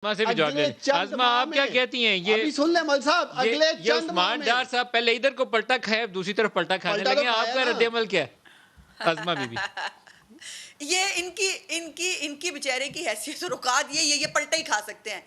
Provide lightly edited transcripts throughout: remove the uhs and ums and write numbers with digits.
سے بھی جواب دیں۔ آزما آپ کیا کہتی ہیں؟ ابھی سن لیں مل صاحب، اگلے یہ عثمان ڈار صاحب پہلے ادھر کو پلٹا کھائے دوسری طرف پلٹا کھانے لگے، آپ کا رد عمل کیا ہے؟ آزما بی بی یہ ان کی بیچارے کی حیثیت اور اوقات یہ پلٹا ہی کھا سکتے ہیں۔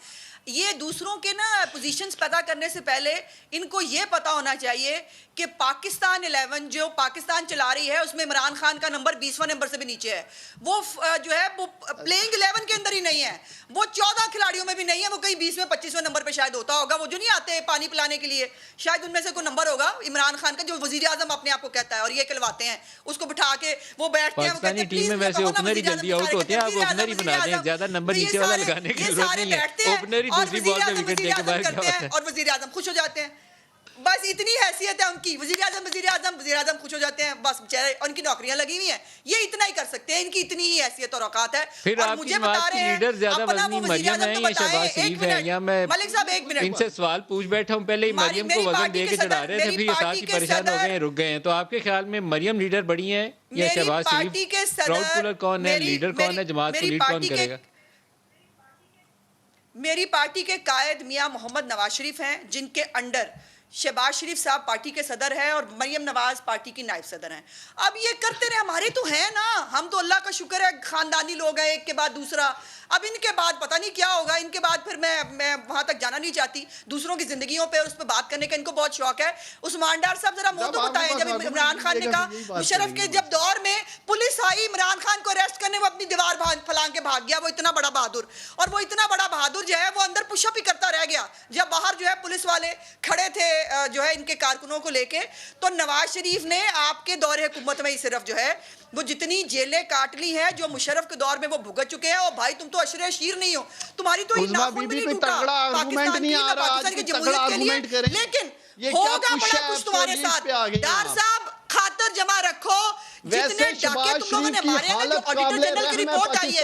یہ دوسروں کے نا پوزیشنز پیدا کرنے سے پہلے ان کو یہ پتا ہونا چاہیے کہ پاکستان 11 جو پاکستان چلا رہی ہے اس میں عمران خان کا نمبر 20واں نمبر سے بھی نیچے ہے۔ وہ جو ہے وہ پلینگ 11 کے اندر ہی نہیں ہے، وہ 14 کھلاڑیوں میں بھی نہیں ہے، وہ کہیں 20ویں 25ویں نمبر پہ شاید ہوتا ہوگا۔ وہ جو نہیں آتے پانی پلانے کے لیے، شاید ان میں سے کوئی نمبر ہوگا عمران خان کا جو وزیر اعظم اپنے آپ کو کہتا ہے، اور یہ کھلواتے ہیں اس کو بٹھا کے، وہ بیٹھتے ہیں، پاکستانی ٹیم میں ویسے اوپنر ہی جلدی آؤٹ ہوتے ہیں، آپ اوپنر ہی بنا دیں، زیادہ نمبر نیچے والا لگانے کی ضرورت نہیں ہے، اوپنر ہی دوسری بال پہ وکٹ دے کے باہر کیا ہوتا ہے۔ اور وزیر اعظم خوش ہو جاتے ہیں، بس اتنی حیثیت ہے ان کی، وزیر اعظم خوش ہو جاتے ہیں، بس بیچارے، اور ان کی نوکریاں لگی ہوئی ہیں، یہ اتنا ہی کر سکتے ہیں، ان کی اتنی ہی حیثیت اور اوقات ہے۔ پھر آپ کی جماعت کی لیڈر زیادہ وزنی مریم ہے یا شہباز شریف ہے؟ یا میں ملک صاحب ایک منٹ ان سے سوال پوچھ بیٹھا ہوں، پہلے ہی مریم کو وزن دے کے چڑھا رہے تھے، پھر یہ ساتھ ہی پریشان ہو گئے ہیں، رک گئے ہیں، تو آپ کے خیال میں مریم لیڈر بڑی ہیں یا شہباز شریف؟ کراؤڈ پولر کون ہے، لیڈر کون ہے، جماعت کو لیڈ کون کرے گا؟ میری پارٹی کے قائد میاں محمد نواز شریف ہیں، جن کے انڈر شہباز شریف صاحب پارٹی کے صدر ہیں اور مریم نواز پارٹی کی نائب صدر ہیں۔ اب یہ کرتے رہے، ہمارے تو ہیں نا، ہم تو اللہ کا شکر ہے خاندانی لوگ ہیں، ایک کے بعد دوسرا۔ اب ان کے بعد پتہ نہیں کیا ہوگا، ان کے بعد پھر میں وہاں تک جانا نہیں چاہتی، دوسروں کی زندگیوں پہ اس پہ بات کرنے کا ان کو بہت شوق ہے۔ عثمان ڈار صاحب ذرا منہ تو بتائیں، جب عمران خان نے کہا مشرف کے جب دور میں پولیس آئی عمران خان کو اریسٹ کرنے، وہ اپنی دیوار پھلانگ کے بھاگ گیا، وہ اتنا بڑا بہادر، اور وہ اتنا بڑا بہادر جو ہے وہ اندر پش اپ ہی کرتا رہ گیا جب باہر جو ہے پولیس والے کھڑے تھے جو ہے ان کے کارکنوں کو لے کے۔ تو نواز شریف نے آپ کے دور حکومت میں ہی صرف جو ہے وہ جتنی جیلیں کاٹ لی ہیں جو مشرف کے دور میں وہ بھگت چکے ہیں، اور بھائی تم تو عشرے شیر نہیں ہو، تمہاری تو ناخن بھی نہیں ٹوٹا پاکستان کی نہ پاکستان کی جمہوریت کے لیے، لیکن ہوگا بڑا کچھ تمہارے ساتھ۔ ڈار صاحب خاطر جمع رکھو، جتنے ڈاکے تم لوگوں نے مارے ہیں، جو آڈیٹر جنرل کی رپورٹ آئی ہے،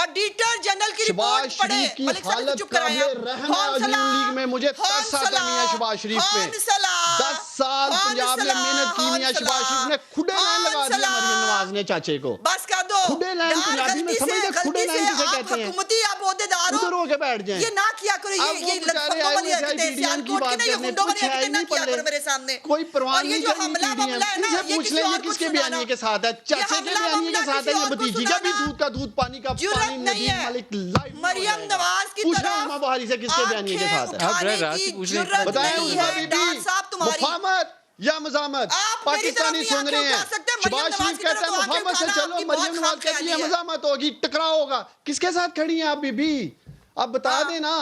آڈیٹر جنرل کی رپورٹ پڑھے، ملک صاحب کو چپ کرائیں، مجھے 10 سال کمی ہے شہباز شریف پہ، 10 سال پنجاب میں محنت کی ہے شہباز شریف نے، کھڈے لائن لگا دیا مریم نواز نے چاچے کو، بس کر دو، کھڈے لائن پنجابی میں سمجھ دے، کھڈے لائن کسے کہتے ہیں، حکومتی آپ عہدیدار ادھر ہو کے بیٹھ جائیں، یہ نہ کیا کرو، یہ لفظوں والی حرکتیں سیال کوٹ کی نہیں، یہ غنڈوں والی حرکتیں نہ کیا کرو میرے سامنے، کوئی پروان نہیں کرنی PDM، ان سے پوچھ لیں یہ کس کے بیانیے کے ساتھ ہے، چاچے کے بیانیے کے ساتھ ہے، یہ بھتیجی کا بھی دودھ کا دودھ پانی کا پانی، نجیب ملک لائف مریم نواز کی پوچھ رہے ہیں بہاری سے کس کے بیانیے کے ساتھ ہے، بتائیں عظما بی بی مفاہمت یا مزاحمت؟ پاکستانی سن رہے ہیں، شہباز شریف کہتا ہے مفاہمت سے چلو، مریم نواز کہتی ہے مزاحمت ہوگی، ٹکراؤ ہوگا، کس کے ساتھ کھڑی ہیں آپ بی بی؟ آپ بتا دیں نا،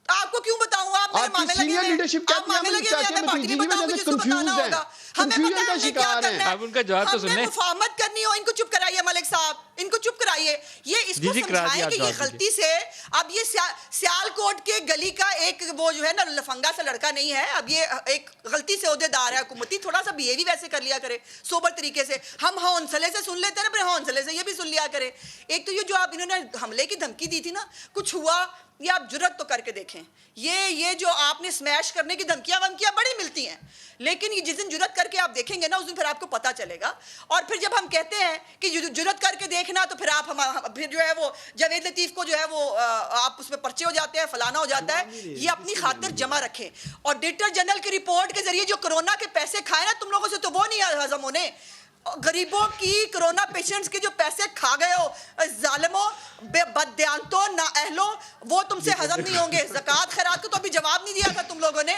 آپ کو کیوں بتاؤں؟ آپ میرے مامے لگے ہوئے ہیں، آپ مامے لگے ہوئے ہیں، میں پارٹی نہیں بتاؤں گی جس کو بتانا ہوگا، ہمیں پتہ ہے ہمیں کیا کرنا ہے، اب ان کا جواب تو سنیں، ہمیں مفاہمت کرنی ہو، ان کو چپ کرائیے ملک صاحب، ان کو چپ کرائیے، یہ اس کو سمجھائیں کہ یہ غلطی سے، اب یہ سیال کوٹ کے گلی کا ایک وہ جو ہے نا لفنگا سا لڑکا نہیں ہے، اب یہ ایک غلطی سے عہدیدار ہے حکومتی، تھوڑا سا بیہیو بھی ویسے کر لیا کرے سوبر طریقے سے، ہم حوصلے سے سن لیتے ہیں نا، پھر حوصلے سے یہ بھی سن لیا کرے۔ ایک تو یہ جو آپ انہوں نے حملے کی دھمکی دی تھی نا، کچھ ہوا، یہ آپ جرت تو کر کے دیکھیں، یہ جو آپ نے سمیش کرنے کی دھمکیاں ومکیاں بڑی ملتی ہیں، لیکن یہ جس دن جرت کر کے آپ دیکھیں گے نا اس دن پھر آپ کو پتہ چلے گا۔ اور پھر جب ہم کہتے ہیں کہ جرت کر کے دیکھنا، تو پھر آپ پھر جو ہے وہ جاوید لطیف کو جو ہے وہ آپ اس میں پرچے ہو جاتے ہیں، فلانا ہو جاتا ہے، یہ اپنی خاطر جمع رکھیں۔ آڈیٹر جنرل کی رپورٹ کے ذریعے جو کرونا کے پیسے کھائے نا تم لوگوں سے، تو وہ نہیں ہضم ہونے، غریبوں کی کرونا پیشنٹس کے جو پیسے کھا گئے ہو ظالموں، بددیانتوں، نااہلوں، وہ تم سے ہضم نہیں ہوں گے۔ زکوٰۃ خیرات کو تو ابھی جواب نہیں دیا تھا تم لوگوں نے،